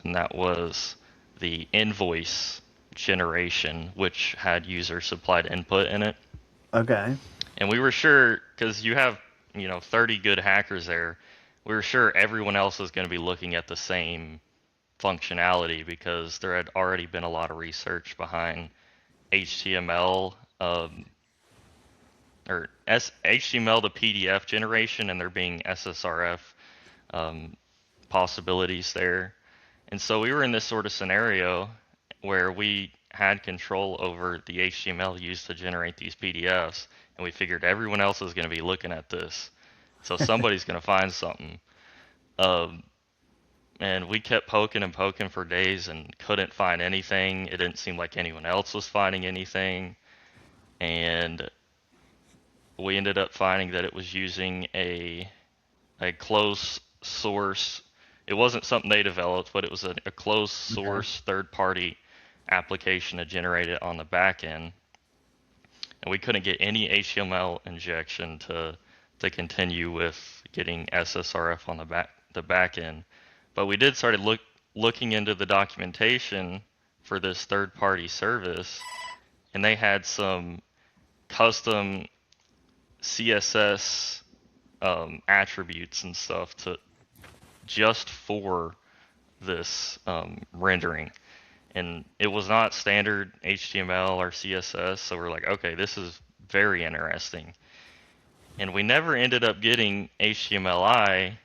and that was the invoice generation, which had user supplied input in it. Okay. And we were sure, because you have, 30 good hackers there, we were sure everyone else was going to be looking at the same functionality because there had already been a lot of research behind HTML or HTML to PDF generation, and there being SSRF um, possibilities there. And so we were in this sort of scenario where we had control over the HTML used to generate these PDFs, and we figured everyone else is going to be looking at this. So somebody's going to find something. Um, and we kept poking and poking for days and couldn't find anything. It didn't seem like anyone else was finding anything. And we ended up finding that it was using a closed source. It wasn't something they developed, but it was a closed Okay. source third party application to generate it on the back end. And we couldn't get any HTML injection to continue with getting SSRF on the back end. But we did started looking into the documentation for this third party service, and they had some custom CSS attributes and stuff to just for this rendering. And it was not standard HTML or CSS, so we're like, okay, this is very interesting. And we never ended up getting HTMLI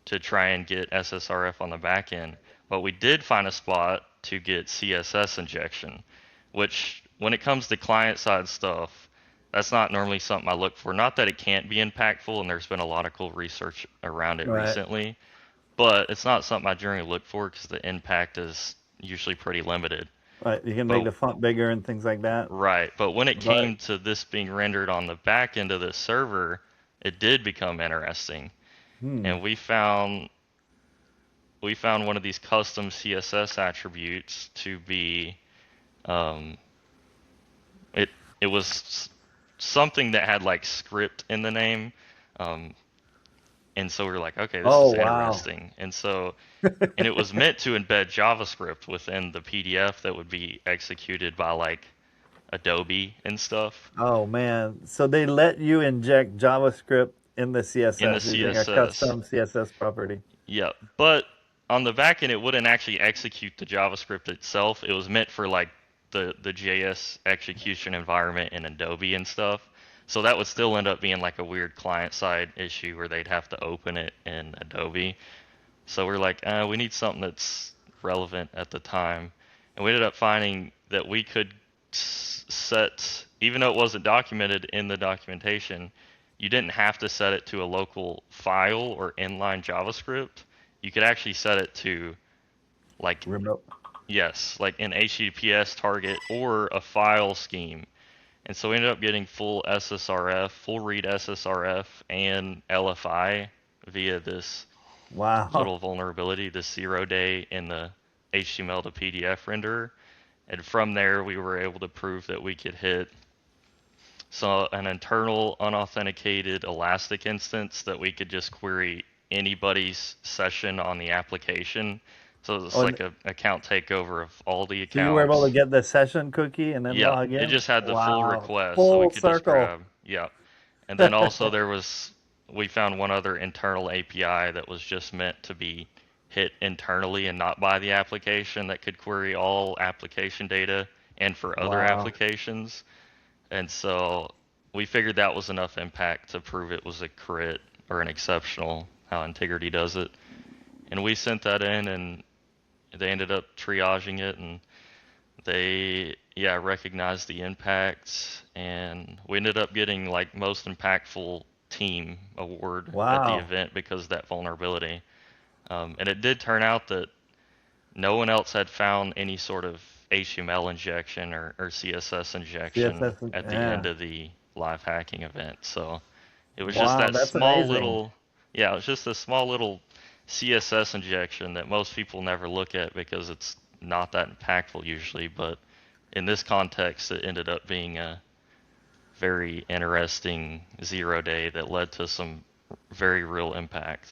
to try and get SSRF on the back end, but we did find a spot to get CSS injection, which when it comes to client side stuff, that's not normally something I look for. Not that it can't be impactful, and there's been a lot of cool research around it Right. recently, but it's not something I generally look for because the impact is usually pretty limited. Right. You can make But the font bigger and things like that. right, but when it Right. came to this being rendered on the back end of the server, it did become interesting. Hmm. And we found one of these custom CSS attributes to be um, it it was something that had like script in the name, um, and so we were like, okay, this Oh is wow. interesting. And it was meant to embed JavaScript within the PDF that would be executed by like Adobe and stuff Oh man. So they let you inject JavaScript in the in the CSS using a CSS. custom CSS property. Yeah, but on the back end, it wouldn't actually execute the JavaScript itself. It was meant for like the JS execution environment in Adobe and stuff. So that would still end up being like a weird client side issue where they'd have to open it in Adobe. So we're like, we need something that's relevant at the time. And we ended up finding that we could set, even though it wasn't documented in the documentation, you didn't have to set it to a local file or inline JavaScript. You could actually set it to, like, Remote. yes, like an HTTPS target or a file scheme. And so we ended up getting full SSRF, full read SSRF, and LFI via this Wow. little vulnerability, this 0 day in the HTML to PDF renderer. And from there, we were able to prove that we could hit an internal unauthenticated Elastic instance that we could just query anybody's session on the application. So it's Oh, like a account takeover of all the so you were able to accounts. get the session cookie and then Yeah, log it in? just had the full Wow. request, so we Full could just circle. grab. Yeah, and then also we found one other internal API that was just meant to be hit internally and not by the application that could query all application data and for other Wow. applications. And so we figured that was enough impact to prove it was a crit or an exceptional, how Integrity does it. And we sent that in, and they ended up triaging it, and they, yeah, recognized the impact. And we ended up getting like most impactful team award at the Wow. event because of that vulnerability. And it did turn out that no one else had found any sort of HTML injection or CSS injection CSS. at the end Yeah. of the live hacking event. So it was just Wow, that that's small amazing. little, yeah, it was just a small little CSS injection that most people never look at because it's not that impactful usually. But in this context, it ended up being a very interesting 0 day that led to some very real impact.